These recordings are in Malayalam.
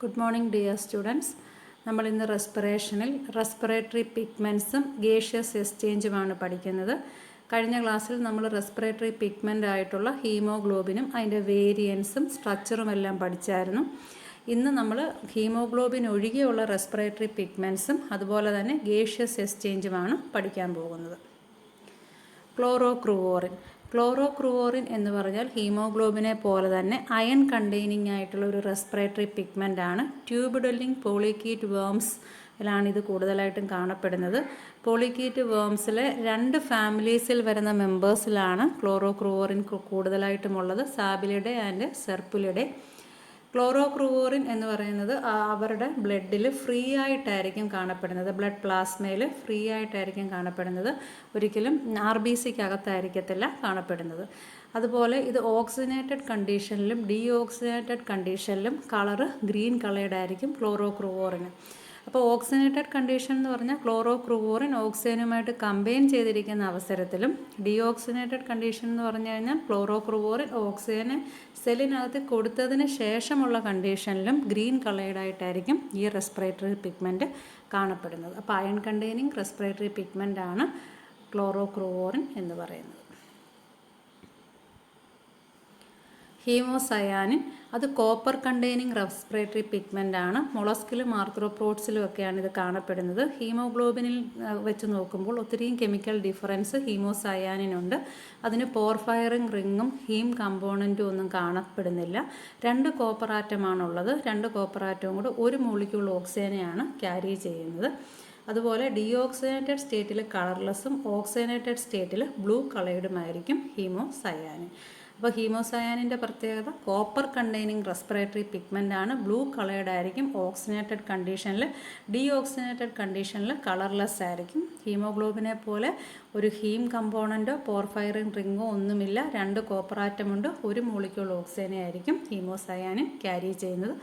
Good morning, dear students. നമ്മൾ ഇന്ന് റെസ്പിറേറ്ററി പിഗ്മെൻറ്റ്സും ഗേഷ്യസ് എക്സ്ചേഞ്ചുമാണ് പഠിക്കുന്നത്. കഴിഞ്ഞ ക്ലാസ്സിൽ നമ്മൾ റെസ്പിറേറ്ററി പിഗ്മെൻ്റ് ആയിട്ടുള്ള ഹീമോഗ്ലോബിനും അതിൻ്റെ വേരിയൻസും സ്ട്രക്ചറും എല്ലാം പഠിച്ചായിരുന്നു. ഇന്ന് നമ്മൾ ഹീമോഗ്ലോബിൻ ഒഴികെയുള്ള റെസ്പിറേറ്ററി പിഗ്മെൻറ്റ്സും അതുപോലെ തന്നെ ഗേഷ്യസ് എക്സ്ചേഞ്ചുമാണ് പഠിക്കാൻ പോകുന്നത്. ക്ലോറോക്രൂവോറിൻ എന്ന് പറഞ്ഞാൽ ഹീമോഗ്ലോബിനെ പോലെ തന്നെ അയൺ കണ്ടെയ്നിങ് ആയിട്ടുള്ള ഒരു റെസ്പിറേറ്ററി പിഗ്മെൻ്റ് ആണ്. ട്യൂബുഡലിംഗ് പോളിക്കീറ്റ് വേംസിലാണ് ഇത് കൂടുതലായിട്ടും കാണപ്പെടുന്നത്. പോളിക്കീറ്റ് വേംസിലെ 2 ഫാമിലീസിൽ വരുന്ന മെമ്പേഴ്സിലാണ് ക്ലോറോക്രൂവോറിൻ കൂടുതലായിട്ടുമുള്ളത്, സാബിലിഡേ ആൻഡ് സെർപ്പുലിഡേ. ക്ലോറോക്രൂവോറിൻ എന്ന് പറയുന്നത് അവരുടെ ബ്ലഡിൽ ഫ്രീ ആയിട്ടായിരിക്കും കാണപ്പെടുന്നത്, ബ്ലഡ് പ്ലാസ്മയിൽ ഫ്രീ ആയിട്ടായിരിക്കും കാണപ്പെടുന്നത്, ഒരിക്കലും RBCക്കകത്തായിരിക്കത്തില്ല കാണപ്പെടുന്നത്. അതുപോലെ ഇത് ഓക്സിജനേറ്റഡ് കണ്ടീഷനിലും ഡീഓക്സിജനേറ്റഡ് കണ്ടീഷനിലും കളറ് ഗ്രീൻ കളേർഡ് ആയിരിക്കും ക്ലോറോക്രൂവോറിന്. അപ്പോൾ ഓക്സിജനേറ്റഡ് കണ്ടീഷൻ എന്ന് പറഞ്ഞാൽ ക്ലോറോക്രൂവോറിൻ ഓക്സിജനുമായിട്ട് കമ്പൈൻ ചെയ്തിരിക്കുന്ന അവസരത്തിലും, ഡീഓക്സിജനേറ്റഡ് കണ്ടീഷൻ എന്ന് പറഞ്ഞു കഴിഞ്ഞാൽ ക്ലോറോക്രൂവോറിൻ ഓക്സിജനെ സെല്ലിനകത്ത് കൊടുത്തതിന് ശേഷമുള്ള കണ്ടീഷനിലും ഗ്രീൻ കളേർഡായിട്ടായിരിക്കും ഈ റെസ്പിറേറ്ററി പിഗ്മെൻറ്റ് കാണപ്പെടുന്നത്. അപ്പോൾ അയൺ കണ്ടെയ്നിങ് റെസ്പിറേറ്ററി പിഗ്മെൻ്റ് ആണ് ക്ലോറോക്രൂവോറിൻ എന്ന് പറയുന്നത്. ഹീമോസയാനിൻ അത് കോപ്പർ കണ്ടെയ്നിങ് റെസ്പിറേറ്ററി പിഗ്മെൻ്റ് ആണ്. മൊളസ്കിലും ആർത്രോപോഡ്സിലും ഒക്കെയാണ് ഇത് കാണപ്പെടുന്നത്. ഹീമോഗ്ലോബിനിൽ വെച്ച് നോക്കുമ്പോൾ ഒത്തിരിയും കെമിക്കൽ ഡിഫറൻസ് ഹീമോസയാനിനുണ്ട്. അതിന് പോർഫയറിംഗ് റിങ്ങും ഹീം കമ്പോണൻറ്റും ഒന്നും കാണപ്പെടുന്നില്ല. 2 കോപ്പർ ആറ്റമാണുള്ളത്. 2 കോപ്പർ ആറ്റവും കൂടെ ഒരു മോളിക്യൂൾ ഓക്സിജനെയാണ് ക്യാരി ചെയ്യുന്നത്. അതുപോലെ ഡീഓക്സിജനേറ്റഡ് സ്റ്റേറ്റിൽ കളർലെസ്സും ഓക്സിജനേറ്റഡ് സ്റ്റേറ്റിൽ ബ്ലൂ കളേർഡുമായിരിക്കും ഹീമോസയാനിൻ. അപ്പോൾ ഹീമോസയാനിൻ്റെ പ്രത്യേകത കോപ്പർ കണ്ടെയ്നിങ് റെസ്പിറേറ്ററി പിഗ്മെൻ്റ് ആണ്. ബ്ലൂ കളേർഡ് ആയിരിക്കും. ഓക്സിജനേറ്റഡ് കണ്ടീഷനിൽ, ഡീഓക്സിജനേറ്റഡ് കണ്ടീഷനിൽ കളർലെസ് ആയിരിക്കും. ഹീമോഗ്ലോബിനെ പോലെ ഒരു ഹീം കമ്പോണൻറ്റോ പോർഫയറിംഗ് റിങ്ങോ ഒന്നുമില്ല. 2 കോപ്പർ ആറ്റമുണ്ട്. ഒരു മോളിക്യൂൾ ഓക്സിജനെ ആയിരിക്കും ഹീമോസയാനിൻ ക്യാരി ചെയ്യുന്നത്.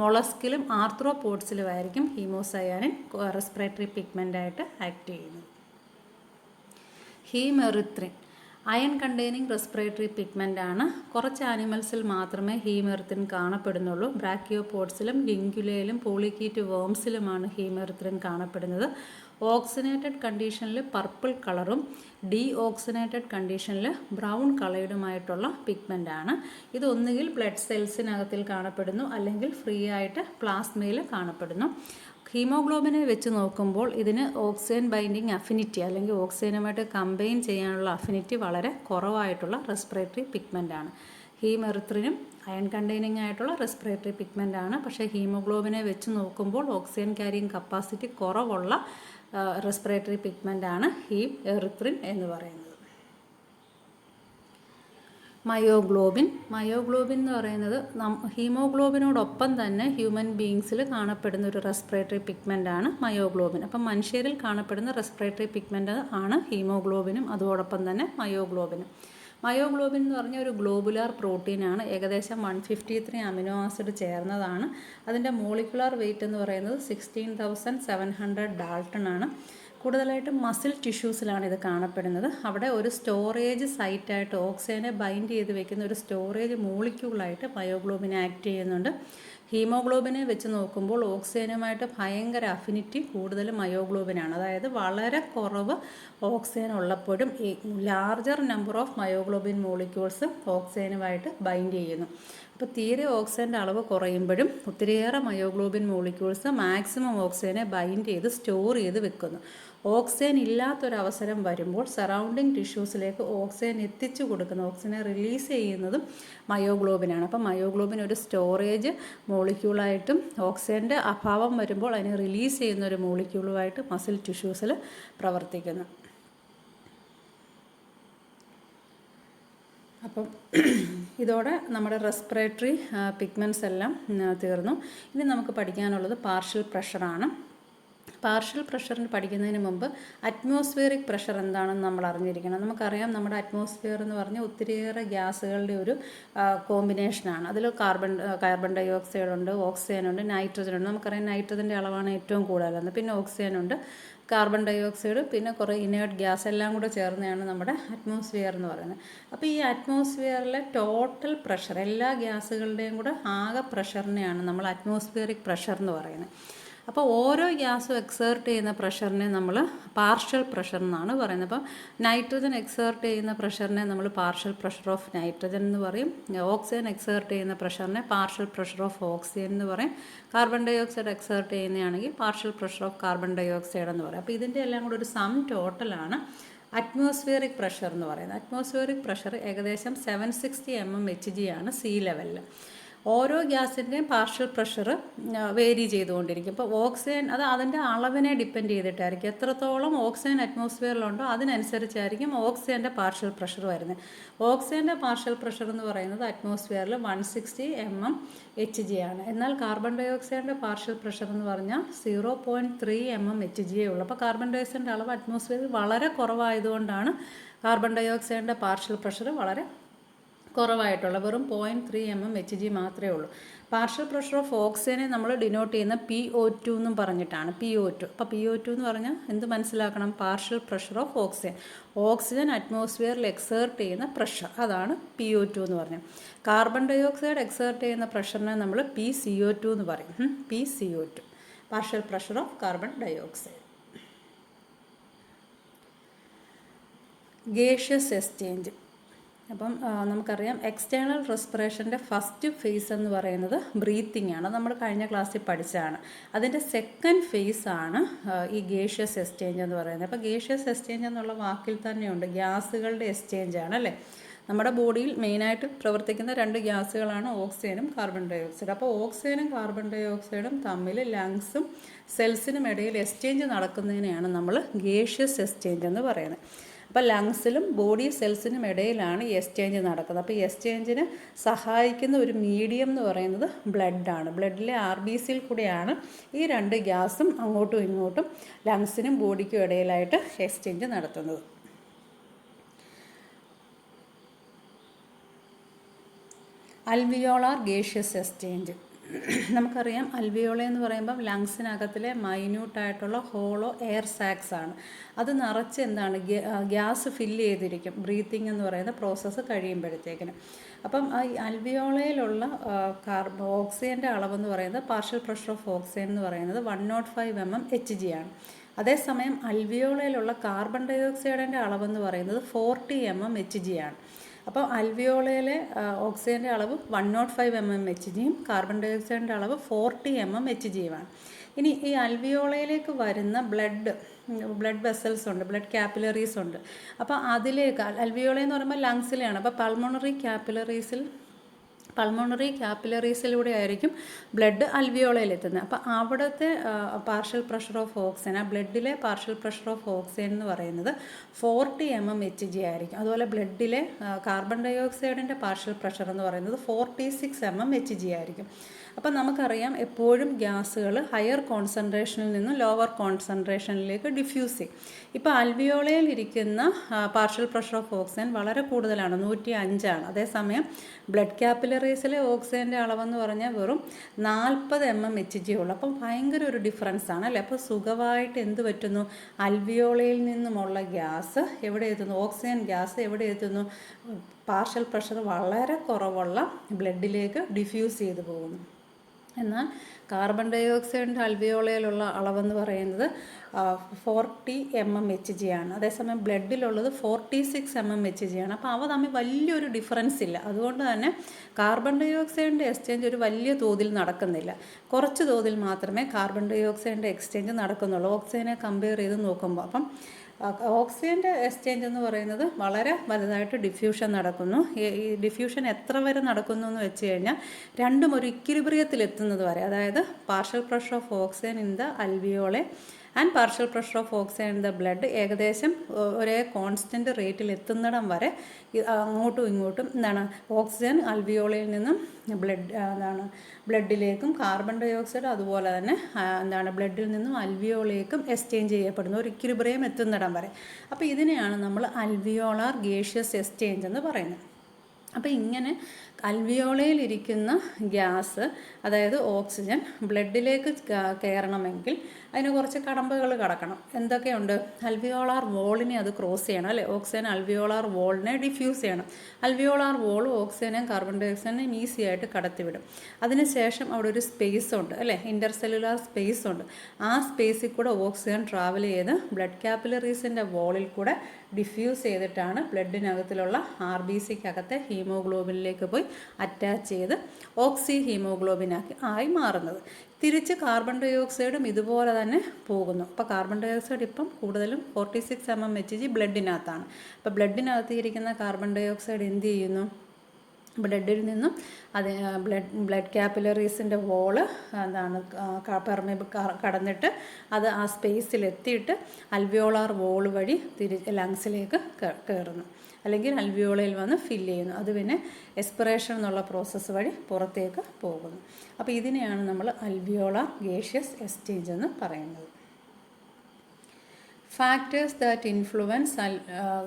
മൊളസ്കിലും ആർത്രോപോഡ്സിലും ആയിരിക്കും ഹീമോസയാനിൻ റെസ്പിറേറ്ററി പിഗ്മെൻ്റ് ആയിട്ട് ആക്ട് ചെയ്യുന്നത്. ഹീമെറിത്രിൻ അയൺ കണ്ടെയ്നിങ് റെസ്പിറേറ്ററി പിഗ്മെൻ്റ് ആണ്. കുറച്ച് ആനിമൽസിൽ മാത്രമേ ഹീമെറിത്രിൻ കാണപ്പെടുന്നുള്ളൂ. ബ്രാക്കിയോപോഡ്സിലും ലിങ്കുലയിലും പോളിക്കീറ്റ് വേംസിലുമാണ് ഹീമെറിത്രിൻ കാണപ്പെടുന്നത്. ഓക്സിജനേറ്റഡ് കണ്ടീഷനിൽ പർപ്പിൾ കളറും ഡീഓക്സിജനേറ്റഡ് കണ്ടീഷനിൽ ബ്രൗൺ കളേർഡുമായിട്ടുള്ള പിഗ്മെൻ്റ് ആണ്. ഇത് ഒന്നുകിൽ ബ്ലഡ് സെൽസിനകത്തിൽ കാണപ്പെടുന്നു, അല്ലെങ്കിൽ ഫ്രീ ആയിട്ട് പ്ലാസ്മയിൽ കാണപ്പെടുന്നു. ഹീമോഗ്ലോബിനെ വെച്ച് നോക്കുമ്പോൾ ഇതിന് ഓക്സിജൻ ബൈൻഡിങ് അഫിനിറ്റി അല്ലെങ്കിൽ ഓക്സിജനുമായിട്ട് കമ്പൈൻ ചെയ്യാനുള്ള അഫിനിറ്റി വളരെ കുറവായിട്ടുള്ള റെസ്പിറേറ്ററി പിഗ്മെൻ്റ് ആണ്. ഹീമെറിത്രിനും അയൺ കണ്ടെയ്നിങ് ആയിട്ടുള്ള റെസ്പിറേറ്ററി പിഗ്മെൻ്റ് ആണ്. പക്ഷേ ഹീമോഗ്ലോബിനെ വെച്ച് നോക്കുമ്പോൾ ഓക്സിജൻ ക്യാരിയിങ് കപ്പാസിറ്റി കുറവുള്ള റെസ്പിറേറ്ററി പിഗ്മെൻ്റ് ആണ് ഹീമെറിത്രിൻ എന്ന് പറയുന്നത്. മയോഗ്ലോബിൻ എന്ന് പറയുന്നത് ഹീമോഗ്ലോബിനോടൊപ്പം തന്നെ ഹ്യൂമൻ ബീങ്സിൽ കാണപ്പെടുന്ന ഒരു റെസ്പിറേറ്ററി പിഗ്മെൻ്റ് ആണ് മയോഗ്ലോബിൻ. അപ്പം മനുഷ്യരിൽ കാണപ്പെടുന്ന റെസ്പിറേറ്ററി പിഗ്മെൻ്റ് ആണ് ഹീമോഗ്ലോബിനും അതോടൊപ്പം തന്നെ മയോഗ്ലോബിനും. മയോഗ്ലോബിൻ എന്ന് പറഞ്ഞാൽ ഒരു ഗ്ലോബുലാർ പ്രോട്ടീനാണ്. ഏകദേശം 153 അമിനോ ആസിഡ് ചേർന്നതാണ്. അതിൻ്റെ മോളിക്കുലാർ വെയിറ്റ് എന്ന് പറയുന്നത് 16,700 ഡാൾട്ടൺ ആണ്. കൂടുതലായിട്ടും മസിൽ ടിഷ്യൂസിലാണ് ഇത് കാണപ്പെടുന്നത്. അവിടെ ഒരു സ്റ്റോറേജ് സൈറ്റായിട്ട് ഓക്സിജനെ ബൈൻഡ് ചെയ്ത് വെക്കുന്ന ഒരു സ്റ്റോറേജ് മോളിക്യൂളായിട്ട് മയോഗ്ലോബിൻ ആക്ട് ചെയ്യുന്നുണ്ട്. ഹീമോഗ്ലോബിനെ വെച്ച് നോക്കുമ്പോൾ ഓക്സിജനുമായിട്ട് ഭയങ്കര അഫിനിറ്റി കൂടുതൽ മയോഗ്ലോബിനാണ്. അതായത് വളരെ കുറവ് ഓക്സിജൻ ഉള്ളപ്പോഴും larger number of myoglobin molecules ഓക്സിജനുമായിട്ട് ബൈൻഡ് ചെയ്യുന്നു. അപ്പോൾ തീരെ ഓക്സിജൻ്റെ അളവ് കുറയുമ്പോഴും ഒത്തിരിയേറെ മയോഗ്ലോബിൻ മോളിക്യൂൾസ് മാക്സിമം ഓക്സിജനെ ബൈൻഡ് ചെയ്ത് സ്റ്റോർ ചെയ്ത് വെക്കുന്നു. ഓക്സിജൻ ഇല്ലാത്തൊരവസരം വരുമ്പോൾ സറൗണ്ടിങ് ടിഷ്യൂസിലേക്ക് ഓക്സിജൻ എത്തിച്ചു കൊടുക്കുന്ന, ഓക്സിജനെ റിലീസ് ചെയ്യുന്നതും മയോഗ്ലോബിനാണ്. അപ്പം മയോഗ്ലോബിൻ ഒരു സ്റ്റോറേജ് മോളിക്യൂളായിട്ടും ഓക്സിജൻ്റെ അഭാവം വരുമ്പോൾ അതിനെ റിലീസ് ചെയ്യുന്ന ഒരു മോളിക്യൂളുമായിട്ട് മസിൽ ടിഷ്യൂസിൽ പ്രവർത്തിക്കുന്നു. അപ്പം ഇതോടെ നമ്മുടെ റെസ്പിറേറ്ററി പിഗ്മെൻറ്റ്സ് എല്ലാം തീർന്നു. ഇനി നമുക്ക് പഠിക്കാനുള്ളത് പാർഷ്യൽ പ്രഷറാണ്. പാർഷ്യൽ പ്രഷറിന് പഠിക്കുന്നതിന് മുമ്പ് അറ്റ്മോസ്ഫിയറിക് പ്രഷർ എന്താണെന്ന് നമ്മൾ അറിഞ്ഞിരിക്കണം. നമുക്കറിയാം നമ്മുടെ അറ്റ്മോസ്ഫിയർ എന്ന് പറഞ്ഞാൽ ഒത്തിരിയേറെ ഗ്യാസുകളുടെ ഒരു കോമ്പിനേഷനാണ്. അതിൽ കാർബൺ ഡൈ ഓക്സൈഡ് ഉണ്ട്, ഓക്സിജൻ ഉണ്ട്, നൈട്രജൻ ഉണ്ട്. നമുക്കറിയാം നൈട്രജൻ്റെ അളവാണ് ഏറ്റവും കൂടുതലെന്ന്. പിന്നെ ഓക്സിജൻ ഉണ്ട്. കാർബൺ ഡൈ ഓക്സൈഡ്, പിന്നെ കുറേ ഇനേർട്ട് ഗ്യാസ് എല്ലാം കൂടെ ചേർന്നതാണ് നമ്മുടെ അറ്റ്മോസ്ഫിയർ എന്ന് പറയുന്നത്. അപ്പോൾ ഈ അറ്റ്മോസ്ഫിയറിലെ ടോട്ടൽ പ്രഷർ, എല്ലാ ഗ്യാസുകളുടെയും കൂടെ ആകെ പ്രഷറിനെയാണ് നമ്മൾ അറ്റ്മോസ്ഫിയറിക് പ്രഷർ എന്ന് പറയുന്നത്. അപ്പോൾ ഓരോ ഗ്യാസും എക്സേർട്ട് ചെയ്യുന്ന പ്രഷറിനെ നമ്മൾ പാർഷ്യൽ പ്രഷർ എന്നാണ് പറയുന്നത്. അപ്പോൾ നൈട്രജൻ എക്സേർട്ട് ചെയ്യുന്ന പ്രഷറിനെ നമ്മൾ പാർഷ്യൽ പ്രഷർ ഓഫ് നൈട്രജൻ എന്ന് പറയും. ഓക്സിജൻ എക്സേർട്ട് ചെയ്യുന്ന പ്രഷറിനെ പാർഷ്യൽ പ്രഷർ ഓഫ് ഓക്സിജൻ എന്ന് പറയും. കാർബൺ ഡൈ ഓക്സൈഡ് എക്സേർട്ട് ചെയ്യുന്നതാണെങ്കിൽ partial pressure of carbon dioxide എന്ന് പറയും. അപ്പോൾ ഇതിൻ്റെ എല്ലാം കൂടെ ഒരു സം ടോട്ടലാണ് അറ്റ്മോസ്ഫിയറിക് പ്രഷർ എന്ന് പറയുന്നത്. അറ്റ്മോസ്ഫിയറിക് പ്രഷർ ഏകദേശം 760 mmHg ആണ് സീ ലെവലിൽ. ഓരോ ഗ്യാസിൻ്റെയും പാർഷ്യൽ പ്രഷർ വേരി ചെയ്തുകൊണ്ടിരിക്കും. ഇപ്പോൾ ഓക്സിജൻ അത് അതിൻ്റെ അളവിനെ ഡിപ്പെൻഡ് ചെയ്തിട്ടായിരിക്കും. എത്രത്തോളം ഓക്സിജൻ അറ്റ്മോസ്ഫിയറിലുണ്ടോ അതിനനുസരിച്ചായിരിക്കും ഓക്സിജൻ്റെ പാർഷ്യൽ പ്രഷർ വരുന്നത്. ഓക്സിജൻ്റെ പാർഷ്യൽ പ്രഷർ എന്ന് പറയുന്നത് അറ്റ്മോസ്ഫിയറിൽ 160 mmHg ആണ്. എന്നാൽ കാർബൺ ഡൈ ഓക്സൈഡിൻ്റെ പാർഷ്യൽ പ്രഷർ എന്ന് പറഞ്ഞാൽ 0.3 mmHg ഉള്ളൂ. അപ്പോൾ കാർബൺ ഡൈ ഓക്സൈഡിൻ്റെ അളവ് അറ്റ്മോസ്ഫിയറിൽ വളരെ കുറവായതുകൊണ്ടാണ് കാർബൺ ഡൈ ഓക്സൈഡിൻ്റെ പാർഷ്യൽ പ്രഷർ വളരെ കുറവായിട്ടുള്ള വെറും 0.3 mmHg മാത്രമേ ഉള്ളൂ. പാർഷ്യൽ പ്രഷർ ഓഫ് ഓക്സിജനെ നമ്മൾ ഡിനോട്ട് ചെയ്യുന്ന PO2 എന്നും പറഞ്ഞിട്ടാണ്. PO2. അപ്പോൾ PO2 എന്ന് പറഞ്ഞാൽ എന്ത് മനസ്സിലാക്കണം? Partial pressure of oxygen. Oxygen അറ്റ്മോസ്ഫിയറിൽ എക്സേർട്ട് ചെയ്യുന്ന പ്രഷർ, അതാണ് PO2 എന്ന് പറഞ്ഞത്. കാർബൺ ഡൈ ഓക്സൈഡ് എക്സേർട്ട് ചെയ്യുന്ന പ്രഷറിനെ നമ്മൾ PCO2 എന്ന് പറയും. PCO2, partial pressure of carbon dioxide. Gaseous exchange. അപ്പം നമുക്കറിയാം എക്സ്റ്റേണൽ റെസ്പിറേഷൻ്റെ ഫസ്റ്റ് ഫേസ് എന്ന് പറയുന്നത് ബ്രീത്തിങ് ആണ്. നമ്മൾ കഴിഞ്ഞ ക്ലാസ്സിൽ പഠിച്ചതാണ്. അതിൻ്റെ സെക്കൻഡ് ഫേസ് ആണ് ഈ ഗേഷ്യസ് എക്സ്ചേഞ്ച് എന്ന് പറയുന്നത്. അപ്പോൾ ഗേഷ്യസ് എക്സ്ചേഞ്ച് എന്നുള്ള വാക്കിൽ തന്നെയുണ്ട് ഗ്യാസുകളുടെ എക്സ്ചേഞ്ച് ആണ് അല്ലേ. നമ്മുടെ ബോഡിയിൽ മെയിനായിട്ട് പ്രവർത്തിക്കുന്ന രണ്ട് ഗ്യാസുകളാണ് ഓക്സിജനും കാർബൺ ഡൈ ഓക്സൈഡും. അപ്പോൾ ഓക്സിജനും കാർബൺ ഡൈ ഓക്സൈഡും തമ്മിൽ ലങ്സും സെൽസിനും ഇടയിൽ എക്സ്ചേഞ്ച് നടക്കുന്നതിനെയാണ് നമ്മൾ ഗേഷ്യസ് എക്സ്ചേഞ്ച് എന്ന് പറയുന്നത്. അപ്പോൾ ലങ്സിലും ബോഡി സെൽസിനും ഇടയിലാണ് ഈ എക്സ്ചേഞ്ച് നടക്കുന്നത്. അപ്പോൾ ഈ എക്സ്ചേഞ്ചിന് സഹായിക്കുന്ന ഒരു മീഡിയം എന്ന് പറയുന്നത് ബ്ലഡാണ്. ബ്ലഡിലെ RBCയിൽ കൂടെയാണ് ഈ രണ്ട് ഗ്യാസും അങ്ങോട്ടും ഇങ്ങോട്ടും ലങ്സിനും ബോഡിക്കും ഇടയിലായിട്ട് എക്സ്ചേഞ്ച് നടത്തുന്നത്. Alveolar gaseous exchange. നമുക്കറിയാം അൽവിയോള എന്ന് പറയുമ്പം ലങ്സിനകത്തിലെ മൈന്യൂട്ടായിട്ടുള്ള ഹോളോ എയർ സാക്സ് ആണ്. അത് നിറച്ച് എന്താണ് ഗ്യാസ് ഫില്ല് ചെയ്തിരിക്കും ബ്രീത്തിങ് എന്ന് പറയുന്ന പ്രോസസ്സ് കഴിയുമ്പോഴത്തേക്കിന്. അപ്പം ഈ അൽവിയോളയിലുള്ള ഓക്സിജൻ്റെ അളവെന്ന് പറയുന്നത് പാർഷ്യൽ പ്രഷർ ഓഫ് ഓക്സിജൻ എന്ന് പറയുന്നത് 105 mmHg ആണ്. അതേസമയം അൽവിയോളയിലുള്ള കാർബൺ ഡൈ ഓക്സൈഡിൻ്റെ അളവെന്ന് പറയുന്നത് 40 mmHg ആണ്. അപ്പോൾ അൽവിയോളയിലെ ഓക്സിജൻ്റെ അളവ് 105 mmHgയും കാർബൺ ഡൈ ഓക്സൈഡിൻ്റെ അളവ് 40 mmHgയുമാണ്. ഇനി ഈ അൽവിയോളയിലേക്ക് വരുന്ന ബ്ലഡ് വെസൽസ് ഉണ്ട്, ബ്ലഡ് കാപ്പിലറീസ് ഉണ്ട്. അപ്പോൾ അതിലേക്ക് അൽവിയോള എന്ന് പറയുമ്പോൾ ലങ്സിലെയാണ്. അപ്പോൾ പൾമോണറി കാപ്പിലറീസിലൂടെ ആയിരിക്കും ബ്ലഡ് അൽവിയോളയിൽ എത്തുന്നത്. അപ്പോൾ അവിടുത്തെ പാർഷ്യൽ പ്രഷർ ഓഫ് ഓക്സിജൻ, ആ ബ്ലഡിലെ പാർഷ്യൽ പ്രഷർ ഓഫ് ഓക്സിജൻ എന്ന് പറയുന്നത് 40 mmHg ആയിരിക്കും. അതുപോലെ ബ്ലഡിലെ കാർബൺ ഡൈ ഓക്സൈഡിൻ്റെ പാർഷ്യൽ പ്രഷർ എന്ന് പറയുന്നത് 46 mmHg ആയിരിക്കും. അപ്പം നമുക്കറിയാം എപ്പോഴും ഗ്യാസുകൾ ഹയർ കോൺസെൻട്രേഷനിൽ നിന്നും ലോവർ കോൺസെൻട്രേഷനിലേക്ക് ഡിഫ്യൂസ് ചെയ്യും. ഇപ്പോൾ അൽവിയോളയിൽ ഇരിക്കുന്ന പാർഷ്യൽ പ്രഷർ ഓഫ് ഓക്സിജൻ വളരെ കൂടുതലാണ്, 105 ആണ്. അതേസമയം ബ്ലഡ് കാപ്പിലറീസിലെ ഓക്സിജൻ്റെ അളവെന്ന് പറഞ്ഞാൽ വെറും 40 mmHg ഉള്ളൂ. അപ്പം ഭയങ്കര ഒരു ഡിഫറൻസ് ആണ് അല്ലേ. അപ്പോൾ സുഖമായിട്ട് എന്ത് പറ്റുന്നു, അൽവിയോളയിൽ നിന്നുമുള്ള ഗ്യാസ് എവിടെ എത്തുന്നു, ഓക്സിജൻ ഗ്യാസ് എവിടെ എത്തുന്നു, പാർഷ്യൽ പ്രഷർ വളരെ കുറവുള്ള ബ്ലഡിലേക്ക് ഡിഫ്യൂസ് ചെയ്തു പോകുന്നു. എന്നാൽ കാർബൺ ഡൈ ഓക്സൈഡിൻ്റെ അൽവിയോളയിലുള്ള അളവെന്ന് പറയുന്നത് 40 mmHg ആണ്. അതേസമയം ബ്ലഡിലുള്ളത് 46 mmHg ആണ്. അപ്പോൾ അവ തമ്മിൽ വലിയൊരു ഡിഫറൻസ് ഇല്ല. അതുകൊണ്ട് തന്നെ കാർബൺ ഡൈ ഓക്സൈഡിൻ്റെ എക്സ്ചേഞ്ച് ഒരു വലിയ തോതിൽ നടക്കുന്നില്ല. കുറച്ച് തോതിൽ മാത്രമേ കാർബൺ ഡൈ ഓക്സൈഡിൻ്റെ എക്സ്ചേഞ്ച് നടക്കുന്നുള്ളൂ ഓക്സിജനെ കമ്പയർ ചെയ്ത് നോക്കുമ്പോൾ. അപ്പം ഓക്സിജൻ്റെ എക്സ്ചേഞ്ച് എന്ന് പറയുന്നത് വളരെ വലുതായിട്ട് ഡിഫ്യൂഷൻ നടക്കുന്നു. ഈ ഡിഫ്യൂഷൻ എത്ര വരെ നടക്കുന്നു എന്ന് വെച്ച് കഴിഞ്ഞാൽ രണ്ടും ഒരു ഇക്വിലിബ്രിയത്തിൽ എത്തുന്നത് വരെ, അതായത് partial pressure of oxygen in the alveoli and partial pressure of oxygen in the blood ഏകദേശം ഒരേ കോൺസ്റ്റൻറ്റ് റേറ്റിൽ എത്തുന്നിടം വരെ അങ്ങോട്ടും ഇങ്ങോട്ടും ഓക്സിജൻ അൽവിയോളയിൽ നിന്നും ബ്ലഡിലേക്കും കാർബൺ ഡൈ ഓക്സൈഡ് അതുപോലെ തന്നെ ബ്ലഡിൽ നിന്നും അൽവിയോളേക്കും എക്സ്ചേഞ്ച് ചെയ്യപ്പെടുന്നു, ഒരു ഇക്വിലിബ്രിയം എത്തുന്നിടം വരെ. അപ്പോൾ ഇതിനെയാണ് നമ്മൾ അൽവിയോളാർ ഗേഷ്യസ് എക്സ്ചേഞ്ച് എന്ന് പറയുന്നത്. അപ്പോൾ ഇങ്ങനെ അൽവിയോളയിലിരിക്കുന്ന ഗ്യാസ്, അതായത് ഓക്സിജൻ, ബ്ലഡിലേക്ക് കയറണമെങ്കിൽ അതിന് കുറച്ച് കടമ്പകൾ കടക്കണം. എന്തൊക്കെയുണ്ട്? അൽവിയോളാർ വോളിനെ അത് ക്രോസ് ചെയ്യണം, അല്ലേ? ഓക്സിജൻ അൽവിയോളാർ വോളിനെ ഡിഫ്യൂസ് ചെയ്യണം. അൽവിയോളാർ വോൾ ഓക്സിജനും കാർബൺ ഡൈ ഓക്സൈഡിനെയും ഈസി ആയിട്ട് കടത്തിവിടും. അതിനുശേഷം അവിടെ ഒരു സ്പേസ് ഉണ്ട്, അല്ലേ? ഇൻ്റർസെല്ലുലാർ സ്പേസ് ഉണ്ട്. ആ സ്പേസിൽ കൂടെ ഓക്സിജൻ ട്രാവൽ ചെയ്ത് ബ്ലഡ് കാപ്പിലറീസിൻ്റെ വോളിൽ കൂടെ ഡിഫ്യൂസ് ചെയ്തിട്ടാണ് ബ്ലഡിനകത്തിലുള്ള RBCക്കകത്തെ ഹീമോഗ്ലോബിനിലേക്ക് പോയി അറ്റാച്ച് ചെയ്ത് ഓക്സി ഹീമോഗ്ലോബിനായി മാറുന്നത്. തിരിച്ച് കാർബൺ ഡൈ ഓക്സൈഡും ഇതുപോലെ തന്നെ പോകുന്നു. അപ്പോൾ കാർബൺ ഡൈ ഓക്സൈഡ് ഇപ്പം കൂടുതലും 46 mmHg ബ്ലഡിനകത്താണ്. അപ്പോൾ ബ്ലഡിനകത്ത് ഇരിക്കുന്ന കാർബൺ ഡൈ ഓക്സൈഡ് എന്ത് ചെയ്യുന്നു? ബ്ലഡിൽ നിന്നും അത് ബ്ലഡ് കാപ്പിലറീസിൻ്റെ വോള് എന്താണ് കടന്നിട്ട് അത് ആ സ്പേസിലെത്തിയിട്ട് അൽവിയോളാർ വോൾ വഴി ലങ്സിലേക്ക് കയറുന്നു, അല്ലെങ്കിൽ അൽവിയോളയിൽ വന്ന് ഫില്ല് ചെയ്യുന്നു. അത് പിന്നെ എക്സ്പിറേഷൻ എന്നുള്ള പ്രോസസ്സ് വഴി പുറത്തേക്ക് പോകുന്നു. അപ്പോൾ ഇതിനെയാണ് നമ്മൾ അൽവിയോളാർ ഗേഷ്യസ് എക്സ്ചേഞ്ച് എന്ന് പറയുന്നത്. Factors that influence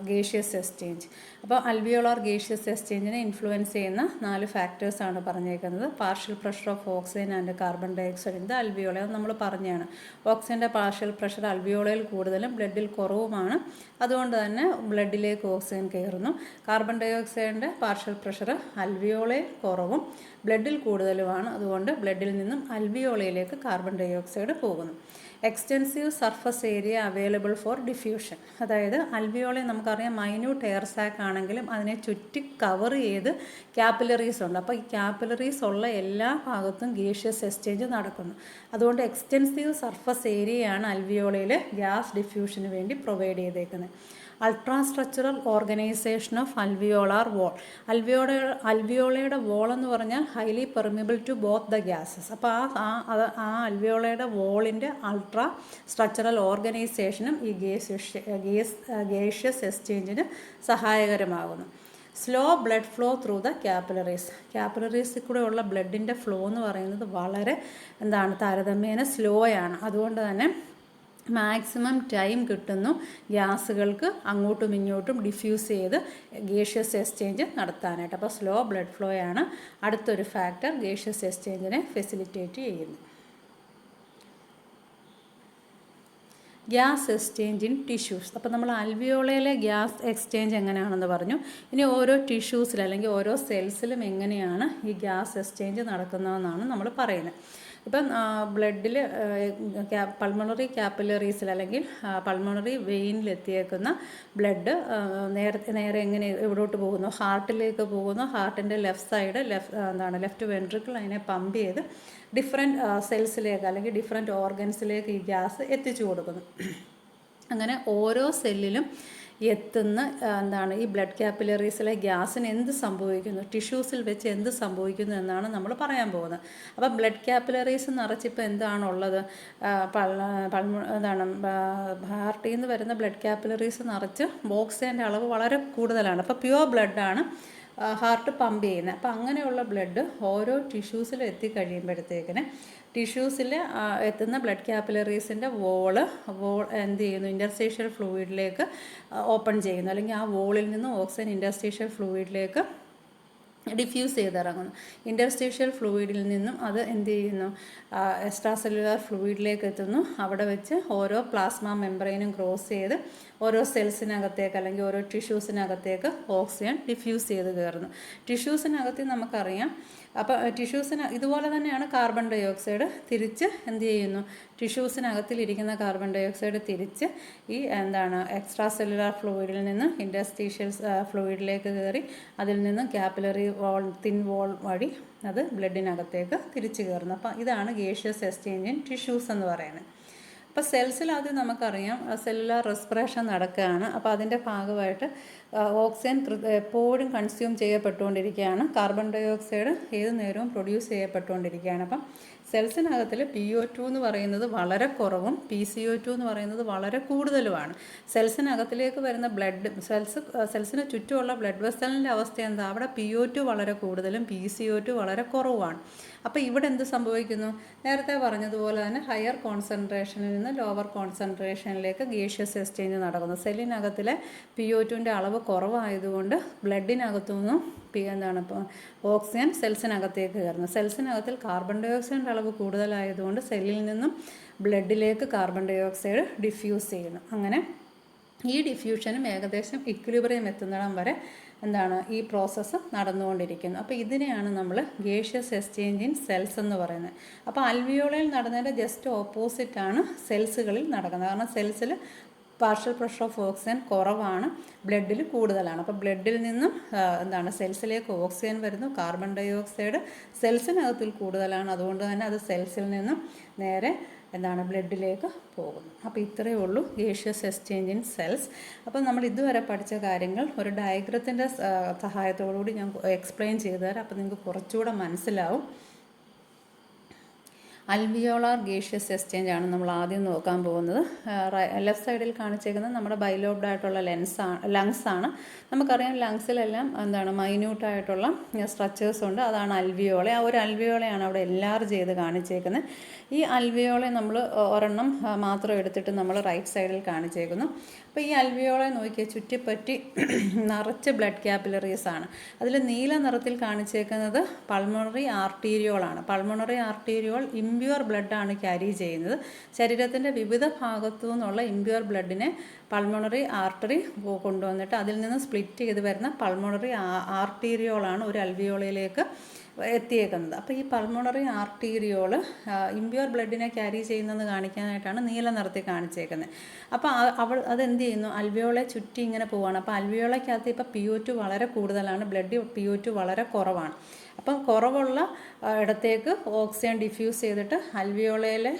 gaseous exchange. അപ്പോൾ അൽവിയോളാർ ഗേഷ്യസ് എക്സ്ചേഞ്ചിനെ ഇൻഫ്ലുവൻസ് ചെയ്യുന്ന 4 ഫാക്ടേഴ്സാണ് പറഞ്ഞേക്കുന്നത്. Partial pressure of oxygen and carbon dioxide in the alveoli, അത് നമ്മൾ പറഞ്ഞതാണ്. ഓക്സിജൻ്റെ പാർഷ്യൽ പ്രഷർ അൽവിയോളയിൽ കൂടുതലും ബ്ലഡിൽ കുറവുമാണ്. അതുകൊണ്ട് തന്നെ ബ്ലഡിലേക്ക് ഓക്സിജൻ കയറുന്നു. കാർബൺ ഡൈ ഓക്സൈഡിൻ്റെ പാർഷ്യൽ പ്രഷർ അൽവിയോളയിൽ കുറവും ബ്ലഡിൽ കൂടുതലുമാണ്. അതുകൊണ്ട് ബ്ലഡിൽ നിന്നും അൽവിയോളയിലേക്ക് കാർബൺ ഡൈ ഓക്സൈഡ് പോകുന്നു. Extensive surface area available for diffusion, അതായത് അൽവിയോളെ നമുക്കറിയാം മൈന്യൂട്ട് എയർ സാക്ക് ആണെങ്കിലും അതിനെ ചുറ്റി കവർ ചെയ്ത് ക്യാപ്പിലറീസ് ഉണ്ട്. അപ്പോൾ ഈ ക്യാപ്പിലറീസ് ഉള്ള എല്ലാ ഭാഗത്തും ഗേഷ്യസ് എക്സ്ചേഞ്ച് നടക്കുന്നു. അതുകൊണ്ട് എക്സ്റ്റെൻസീവ് സർഫസ് ഏരിയയാണ് അൽവിയോളയിൽ ഗ്യാസ് ഡിഫ്യൂഷന് വേണ്ടി പ്രൊവൈഡ് ചെയ്തേക്കുന്നത്. Ultrastructural organisation of alveolar wall. അൽവിയോളയുടെ വോൾ എന്ന് പറഞ്ഞാൽ highly permeable to both the gases. അപ്പോൾ ആ അൽവിയോളയുടെ വോളിൻ്റെ അൾട്രാ സ്ട്രക്ചറൽ ഓർഗനൈസേഷനും ഈ ഗേഷ്യസ് എക്സ്ചേഞ്ചിന് സഹായകരമാകുന്നു. Slow blood flow through the ക്യാപ്പിലറീസിൽ കൂടെ ഉള്ള ബ്ലഡിൻ്റെ ഫ്ലോ എന്ന് പറയുന്നത് വളരെ താരതമ്യേന സ്ലോ ആണ്. അതുകൊണ്ട് തന്നെ മാക്സിമം ടൈം കിട്ടുന്നു ഗ്യാസുകൾക്ക് അങ്ങോട്ടും ഇങ്ങോട്ടും ഡിഫ്യൂസ് ചെയ്ത് ഗേഷ്യസ് എക്സ്ചേഞ്ച് നടത്താനായിട്ട്. അപ്പോൾ സ്ലോ ബ്ലഡ് ഫ്ലോ ആണ് അടുത്തൊരു ഫാക്ടർ ഗേഷ്യസ് എക്സ്ചേഞ്ചിനെ ഫെസിലിറ്റേറ്റ് ചെയ്യുന്നത്. Gas exchange in tissues. അപ്പോൾ നമ്മൾ അൽവിയോളയിലെ ഗ്യാസ് എക്സ്ചേഞ്ച് എങ്ങനെയാണെന്ന് പറഞ്ഞു. ഇനി ഓരോ ടിഷ്യൂസിൽ അല്ലെങ്കിൽ ഓരോ സെൽസിലും എങ്ങനെയാണ് ഈ ഗ്യാസ് എക്സ്ചേഞ്ച് നടക്കുന്നതെന്നാണ് നമ്മൾ പറയുന്നത്. ഇപ്പം ബ്ലഡിൽ പൾമണറി ക്യാപ്പിലറീസിൽ അല്ലെങ്കിൽ പൾമണറി വെയിനിലെത്തിയേക്കുന്ന ബ്ലഡ് നേരെ എങ്ങനെ എവിടോട്ട് പോകുന്നു? ഹാർട്ടിലേക്ക് പോകുന്നു. ഹാർട്ടിൻ്റെ ലെഫ്റ്റ് വെൻട്രിക്കിൾ അതിനെ പമ്പ് ചെയ്ത് ഡിഫറെൻറ്റ് സെൽസിലേക്ക് അല്ലെങ്കിൽ ഡിഫറെൻറ്റ് ഓർഗൻസിലേക്ക് ഈ ഗ്യാസ് എത്തിച്ചു കൊടുക്കുന്നു. അങ്ങനെ ഓരോ സെല്ലിലും എത്തുന്ന ഈ ബ്ലഡ് കാപ്പിലറീസിലെ ഗ്യാസിന് എന്ത് സംഭവിക്കുന്നു, ടിഷ്യൂസിൽ വെച്ച് എന്ത് സംഭവിക്കുന്നു എന്നാണ് നമ്മൾ പറയാൻ പോകുന്നത്. അപ്പോൾ ബ്ലഡ് കാപ്പിലറീസ് നിറച്ചിപ്പോൾ എന്താണുള്ളത്? ഹാർട്ടിൽ നിന്ന് വരുന്ന ബ്ലഡ് കാപ്പിലറീസ് നിറച്ച് ഓക്സിജൻ്റെ അളവ് വളരെ കൂടുതലാണ്. അപ്പോൾ പ്യുവർ ബ്ലഡാണ് ഹാർട്ട് പമ്പ് ചെയ്യുന്നത്. അപ്പോൾ അങ്ങനെയുള്ള ബ്ലഡ് ഓരോ ടിഷ്യൂസിലും എത്തിക്കഴിയുമ്പോഴത്തേക്കിന് ടിഷ്യൂസിൽ എത്തുന്ന ബ്ലഡ് കാപ്പിലറീസിൻ്റെ വോൾ എന്ത് ചെയ്യുന്നു? ഇൻ്റർസ്റ്റീഷ്യൽ ഫ്ലൂയിഡിലേക്ക് ഓപ്പൺ ചെയ്യുന്നു, അല്ലെങ്കിൽ ആ വോളിൽ നിന്ന് ഓക്സിജൻ ഇൻ്റർസ്റ്റീഷ്യൽ ഫ്ലൂയിഡിലേക്ക് ഡിഫ്യൂസ് ചെയ്തിറങ്ങുന്നു. ഇൻ്റർസ്റ്റീഷ്യൽ ഫ്ലൂയിഡിൽ നിന്നും അത് എന്ത് ചെയ്യുന്നു? എക്സ്ട്രാ സെല്ലുലാർ ഫ്ലൂയിഡിലേക്ക് എത്തുന്നു. അവിടെ വെച്ച് ഓരോ പ്ലാസ്മ മെംബ്രെയിനും ക്രോസ് ചെയ്ത് ഓരോ സെൽസിനകത്തേക്ക് അല്ലെങ്കിൽ ഓരോ ടിഷ്യൂസിനകത്തേക്ക് ഓക്സിജൻ ഡിഫ്യൂസ് ചെയ്ത് കയറുന്നു. ടിഷ്യൂസിനകത്ത് നമുക്കറിയാം. അപ്പോൾ ടിഷ്യൂസിന് ഇതുപോലെ തന്നെയാണ് കാർബൺ ഡൈ ഓക്സൈഡ് തിരിച്ച് എന്ത് ചെയ്യുന്നു? ടിഷ്യൂസിനകത്തിലിരിക്കുന്ന കാർബൺ ഡൈ ഓക്സൈഡ് തിരിച്ച് ഈ എക്സ്ട്രാ സെല്ലുലാർ ഫ്ലൂയിഡിൽ നിന്ന് ഇൻ്റർസ്റ്റീഷ്യൽ ഫ്ലൂയിഡിലേക്ക് കയറി അതിൽ നിന്നും ക്യാപ്പിലറി വോൾ തിൻ വോൾ വഴി അത് ബ്ലഡിനകത്തേക്ക് തിരിച്ചു കയറുന്നു. അപ്പോൾ ഇതാണ് ഗേഷ്യസ് എക്സ്ചേഞ്ച് ഇൻ ടിഷ്യൂസ് എന്ന് പറയുന്നത്. അപ്പോൾ സെൽസിൽ ആദ്യം നമുക്കറിയാം സെല്ലുലാർ റെസ്പിറേഷൻ നടക്കുകയാണ്. അപ്പോൾ അതിൻ്റെ ഭാഗമായിട്ട് ഓക്സിജൻ എപ്പോഴും കൺസ്യൂം ചെയ്യപ്പെട്ടുകൊണ്ടിരിക്കുകയാണ്. കാർബൺ ഡൈ ഓക്സൈഡ് ഏത് നേരവും പ്രൊഡ്യൂസ് ചെയ്യപ്പെട്ടുകൊണ്ടിരിക്കുകയാണ്. അപ്പം സെൽസിനകത്തിൽ PO2 എന്ന് പറയുന്നത് വളരെ കുറവും PCO2 എന്ന് പറയുന്നത് വളരെ കൂടുതലുമാണ്. സെൽസിനകത്തിലേക്ക് വരുന്ന സെൽസിന് ചുറ്റുമുള്ള ബ്ലഡ് വെസലിൻ്റെ അവസ്ഥ എന്താ? അവിടെ PO2 വളരെ കൂടുതലും PCO2 വളരെ കുറവുമാണ്. അപ്പോൾ ഇവിടെ എന്ത് സംഭവിക്കുന്നു? നേരത്തെ പറഞ്ഞതുപോലെ തന്നെ ഹയർ കോൺസെൻട്രേഷനിൽ നിന്ന് ലോവർ കോൺസെൻട്രേഷനിലേക്ക് ഗേഷ്യസ് എക്സ്ചേഞ്ച് നടക്കുന്നു. സെല്ലിനകത്തിലെ PO2 അളവ് കുറവായതുകൊണ്ട് ബ്ലഡിനകത്തു നിന്നും ഓക്സിജൻ സെൽസിനകത്തേക്ക് കയറുന്നു. സെൽസിനകത്തിൽ കാർബൺ ഡൈ ഓക്സൈഡിൻ്റെ അളവ് കൂടുതലായതുകൊണ്ട് സെല്ലിൽ നിന്നും ബ്ലഡിലേക്ക് കാർബൺ ഡൈ ഓക്സൈഡ് ഡിഫ്യൂസ് ചെയ്യുന്നു. അങ്ങനെ ഈ ഡിഫ്യൂഷനും ഏകദേശം ഇക്വിലിബ്രിയം എത്തുന്നിടം വരെ ഈ പ്രോസസ്സ് നടന്നുകൊണ്ടിരിക്കുന്നു. അപ്പോൾ ഇതിനെയാണ് നമ്മൾ ഗേഷ്യസ് എക്സ്ചേഞ്ച് ഇൻ സെൽസ് എന്ന് പറയുന്നത്. അപ്പോൾ അൽവിയോളയിൽ നടന്നതിൻ്റെ ജസ്റ്റ് ഓപ്പോസിറ്റാണ് സെൽസുകളിൽ നടക്കുന്നത്. കാരണം സെൽസിൽ പാർഷ്യൽ പ്രഷർ ഓഫ് ഓക്സിജൻ കുറവാണ്, ബ്ലഡിൽ കൂടുതലാണ്. അപ്പോൾ ബ്ലഡിൽ നിന്നും സെൽസിലേക്ക് ഓക്സിജൻ വരുന്നു, കാർബൺ ഡൈ ഓക്സൈഡ് സെൽസിനകത്തിൽ കൂടുതലാണ്. അതുകൊണ്ട് തന്നെ അത് സെൽസിൽ നിന്നും നേരെ ബ്ലഡിലേക്ക് പോകുന്നു. അപ്പോൾ ഇത്രയേ ഉള്ളൂ ഗേഷ്യസ് എക്സ്ചേഞ്ച് ഇൻ സെൽസ്. അപ്പോൾ നമ്മൾ ഇതുവരെ പഠിച്ച കാര്യങ്ങൾ ഒരു ഡയഗ്രത്തിൻ്റെ സഹായത്തോടുകൂടി ഞാൻ എക്സ്പ്ലെയിൻ ചെയ്തു തരാം. അപ്പോൾ നിങ്ങൾക്ക് കുറച്ചുകൂടെ മനസ്സിലാവും. അൽവിയോളാർ ഗേഷ്യസ് എക്സ്ചേഞ്ച് ആണ് നമ്മൾ ആദ്യം നോക്കാൻ പോകുന്നത്. ലെഫ്റ്റ് സൈഡിൽ കാണിച്ചേക്കുന്നത് നമ്മുടെ ബൈലോബ്ഡ് ആയിട്ടുള്ള ലങ്സ് ആണ്. നമുക്കറിയാം ലങ്സിലെല്ലാം മൈന്യൂട്ടായിട്ടുള്ള സ്ട്രക്ചേഴ്സ് ഉണ്ട്. അതാണ് അൽവിയോളെ. ആ ഒരു അൽവിയോളയാണ് അവിടെ എൻലാർജ് ചെയ്ത് കാണിച്ചേക്കുന്നത്. ഈ അൽവിയോളെ നമ്മൾ ഒരെണ്ണം മാത്രം എടുത്തിട്ട് നമ്മൾ റൈറ്റ് സൈഡിൽ കാണിച്ചേക്കുന്നു. അപ്പോൾ ഈ അൽവിയോളെ നോക്കിയാൽ ചുറ്റിപ്പറ്റി നിറച്ച് ബ്ലഡ് ക്യാപ്പിലറീസ് ആണ്. അതിൽ നീല നിറത്തിൽ കാണിച്ചേക്കുന്നത് പൾമണറി ആർട്ടീരിയോളാണ്. പൾമണറി ആർട്ടീരിയോൾ ഇമ്പ്യൂർ ബ്ലഡാണ് ക്യാരി ചെയ്യുന്നത്. ശരീരത്തിൻ്റെ വിവിധ ഭാഗത്തു നിന്നുള്ള ഇമ്പ്യൂർ ബ്ലഡിനെ പൾമണറി ആർട്ടറി കൊണ്ടുവന്നിട്ട് അതിൽ നിന്ന് സ്പ്ലിറ്റ് ചെയ്ത് വരുന്ന പൾമണറി ആർട്ടീരിയോളാണ് ഒരു അൽവിയോളയിലേക്ക് എത്തിയേക്കുന്നത്. അപ്പോൾ ഈ പൾമണറി ആർട്ടീരിയോൾ ഇമ്പ്യൂർ ബ്ലഡിനെ ക്യാരി ചെയ്യുന്നതെന്ന് കാണിക്കാനായിട്ടാണ് നീല നിറത്തിൽ കാണിച്ചേക്കുന്നത്. അപ്പോൾ അതെന്ത് ചെയ്യുന്നു, അൽവിയോളെ ചുറ്റി ഇങ്ങനെ പോവുകയാണ്. അപ്പോൾ അൽവിയോളയ്ക്കകത്ത് ഇപ്പോൾ PO2 വളരെ കൂടുതലാണ്, ബ്ലഡ് PO2 വളരെ കുറവാണ്. അപ്പം കുറവുള്ള ഇടത്തേക്ക് ഓക്സിജൻ ഡിഫ്യൂസ് ചെയ്തിട്ട് അൽവിയോളയിലെ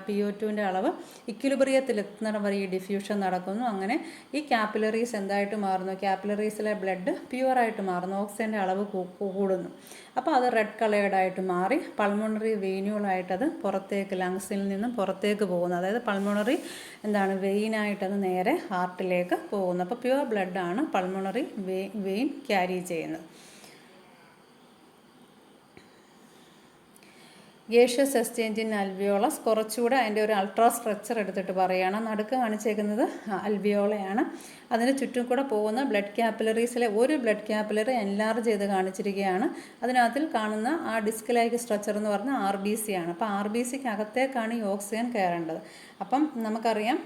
PO2 അളവ് ഇക്വിലിബ്രിയത്തിലെത്തുന്നിടം വരെ ഈ ഡിഫ്യൂഷൻ നടക്കുന്നു. അങ്ങനെ ഈ ക്യാപ്പിലറീസ് എന്തായിട്ട് മാറുന്നു, ക്യാപ്പിലറീസിലെ ബ്ലഡ് പ്യുവറായിട്ട് മാറുന്നു, ഓക്സിജൻ്റെ അളവ് കൂടുന്നു. അപ്പോൾ അത് റെഡ് കളേർഡായിട്ട് മാറി പൾമണറി വെയിനുകളായിട്ടത് പുറത്തേക്ക് ലങ്സിൽ നിന്നും പുറത്തേക്ക് പോകുന്നു. അതായത് പൾമണറി വെയിനായിട്ടത് നേരെ ഹാർട്ടിലേക്ക് പോകുന്നു. അപ്പോൾ പ്യുവർ ബ്ലഡാണ് പൾമണറി വെയിൻ ക്യാരി ചെയ്യുന്നത്. ഗേഷ്യസ് എക്സ്ചേഞ്ച് ഇൻ അൽവിയോളസ് കുറച്ചുകൂടെ അതിൻ്റെ ഒരു അൾട്രാ സ്ട്രക്ചർ എടുത്തിട്ട് പറയുകയാണ്. നടുക്ക് കാണിച്ചേക്കുന്നത് അൽവിയോളയാണ്. അതിന് ചുറ്റും കൂടെ പോകുന്ന ബ്ലഡ് ക്യാപ്പിലറീസിലെ ഒരു ബ്ലഡ് ക്യാപ്പിലറി എൻലാർജ് ചെയ്ത് കാണിച്ചിരിക്കുകയാണ്. അതിനകത്തിൽ കാണുന്ന ആ ഡിസ്ക് ലൈക്ക് സ്ട്രക്ചർ എന്ന് പറഞ്ഞാൽ RBC ആണ്. അപ്പോൾ RBCക്ക് അകത്തേക്കാണ് ഈ ഓക്സിജൻ കയറേണ്ടത്. അപ്പം നമുക്കറിയാം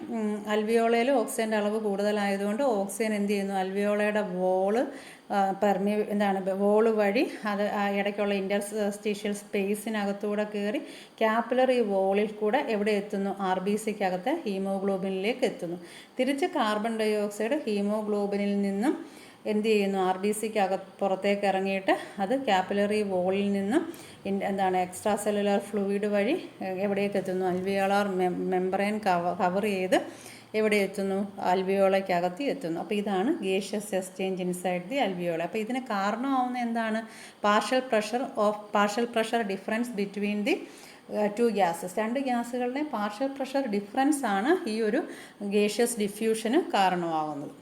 അൽവിയോളയിൽ ഓക്സിജൻ്റെ അളവ് കൂടുതലായതുകൊണ്ട് ഓക്സിജൻ എന്ത് ചെയ്യുന്നു, അൽവിയോളയുടെ വോള് വഴി അത് ഇടയ്ക്കുള്ള ഇൻ്റർസ്റ്റീഷ്യൽ സ്പേസിനകത്തൂടെ കയറി ക്യാപ്പിലറി വോളിൽ കൂടെ എവിടെ എത്തുന്നു, RBCക്ക് അകത്ത് ഹീമോഗ്ലോബിനിലേക്ക് എത്തുന്നു. തിരിച്ച് കാർബൺ ഡൈ ഓക്സൈഡ് ഹീമോഗ്ലോബിനിൽ നിന്നും എന്ത് ചെയ്യുന്നു, RBCക്ക് പുറത്തേക്ക് ഇറങ്ങിയിട്ട് അത് ക്യാപ്പിലറി വോളിൽ നിന്നും എക്സ്ട്രാ സെല്ലുലാർ ഫ്ലൂയിഡ് വഴി എവിടേക്ക് എത്തുന്നു, അൽവിയോളാർ മെംബ്രെയിൻ കവർ ചെയ്ത് എവിടെ എത്തുന്നു, അൽവിയോളയ്ക്കകത്ത് എത്തുന്നു. അപ്പോൾ ഇതാണ് ഗേഷ്യസ് എക്സ്ചേഞ്ച് ഇൻസൈഡ് ദി അൽവിയോള. അപ്പോൾ ഇതിന് കാരണമാവുന്ന എന്താണ്, partial pressure difference between the two gases. രണ്ട് ഗ്യാസുകളുടെ പാർഷ്യൽ പ്രഷർ ഡിഫറൻസ് ആണ് ഈ ഒരു ഗേഷ്യസ് ഡിഫ്യൂഷന് കാരണമാകുന്നത്.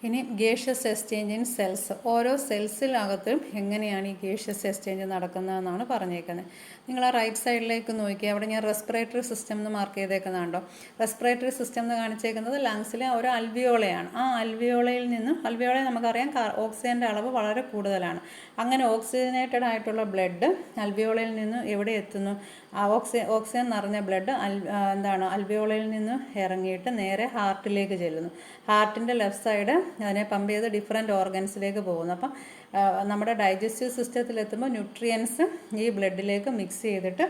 ഇനി ഗേഷ്യസ് എക്സ്ചേഞ്ച് ഇൻ സെൽസ്. ഓരോ സെൽസിനകത്തും എങ്ങനെയാണ് ഈ ഗേഷ്യസ് എക്സ്ചേഞ്ച് നടക്കുന്നതെന്നാണ് പറഞ്ഞേക്കുന്നത്. നിങ്ങൾ ആ റൈറ്റ് സൈഡിലേക്ക് നോക്കിയാൽ അവിടെ ഞാൻ റെസ്പിറേറ്ററി സിസ്റ്റം എന്ന് മാർക്ക് ചെയ്തേക്കുന്നുണ്ടോ. റെസ്പിറേറ്ററി സിസ്റ്റം എന്ന് കാണിച്ചേക്കുന്നത് ലങ്സിലെ ഒരു അൽവിയോളയാണ്. ആ അൽവിയോളയിൽ നിന്നും, അൽവിയോള നമുക്കറിയാം ഓക്സിജൻ്റെ അളവ് വളരെ കൂടുതലാണ്. അങ്ങനെ ഓക്സിജനേറ്റഡ് ആയിട്ടുള്ള ബ്ലഡ് അൽവിയോളയിൽ നിന്ന് എവിടെ എത്തുന്നു, ഓക്സിജൻ നിറഞ്ഞ ബ്ലഡ് അൽവിയോളയിൽ നിന്ന് ഇറങ്ങിയിട്ട് നേരെ ഹാർട്ടിലേക്ക് ചെല്ലുന്നു. ഹാർട്ടിൻ്റെ ലെഫ്റ്റ് സൈഡ് അതിനെ പമ്പ് ചെയ്ത് ഡിഫറെൻറ്റ് ഓർഗൻസിലേക്ക് പോകുന്നു. അപ്പം നമ്മുടെ ഡൈജസ്റ്റീവ് സിസ്റ്റത്തിലെത്തുമ്പോൾ ന്യൂട്രിയൻസ് ഈ ബ്ലഡിലേക്ക് മിക്സ് ചെയ്തിട്ട്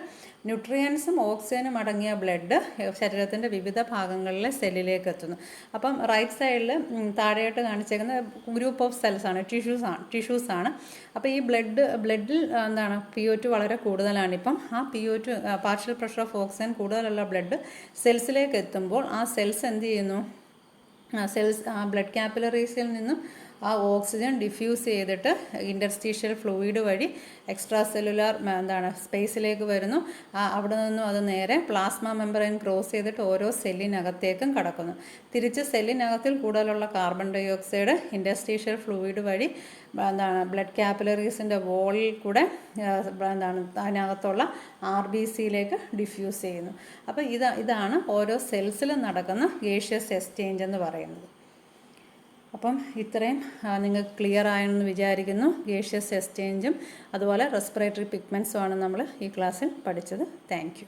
ന്യൂട്രിയൻസും ഓക്സിജനും അടങ്ങിയ ബ്ലഡ് ശരീരത്തിൻ്റെ വിവിധ ഭാഗങ്ങളിലെ സെല്ലിലേക്ക് എത്തുന്നു. അപ്പം റൈറ്റ് സൈഡിൽ താഴെയായിട്ട് കാണിച്ചേക്കുന്ന ഗ്രൂപ്പ് ഓഫ് സെൽസാണ്, ടിഷ്യൂസാണ്. അപ്പോൾ ഈ ബ്ലഡിൽ PO2 വളരെ കൂടുതലാണ്. ഇപ്പം ആ PO2 partial pressure of oxygen കൂടുതലുള്ള ബ്ലഡ് സെൽസിലേക്ക് എത്തുമ്പോൾ ആ സെൽസ് എന്ത് ചെയ്യുന്നു, ബ്ലഡ് ക്യാപ്പിലറീസിൽ നിന്നും ആ ഓക്സിജൻ ഡിഫ്യൂസ് ചെയ്തിട്ട് ഇൻ്റർസ്റ്റീഷ്യൽ ഫ്ലൂയിഡ് വഴി എക്സ്ട്രാ സെല്ലുലാർ സ്പേസിലേക്ക് വരുന്നു. അവിടെ നിന്നും അത് നേരെ പ്ലാസ്മ മെമ്പറൈൻ ക്രോസ് ചെയ്തിട്ട് ഓരോ സെല്ലിനകത്തേക്കും കടക്കുന്നു. തിരിച്ച് സെല്ലിനകത്തിൽ കൂടുതലുള്ള carbon dioxide interstitial fluid വഴി ബ്ലഡ് കാപ്പിലറീസിൻ്റെ വോളിൽ കൂടെ അതിനകത്തുള്ള RBCയിലേക്ക് ഡിഫ്യൂസ് ചെയ്യുന്നു. അപ്പോൾ ഇതാണ് ഓരോ സെൽസിലും നടക്കുന്ന ഗേഷ്യസ് എക്സ്ചേഞ്ച് എന്ന് പറയുന്നത്. അപ്പം ഇത്രയും നിങ്ങൾക്ക് ക്ലിയർ ആയെന്ന് വിചാരിക്കുന്നു. ഗേഷ്യസ് എക്സ്ചേഞ്ചും അതുപോലെ റെസ്പിറേറ്ററി പിഗ്മെൻറ്റ്സുമാണ് നമ്മൾ ഈ ക്ലാസ്സിൽ പഠിച്ചത്. Thank you.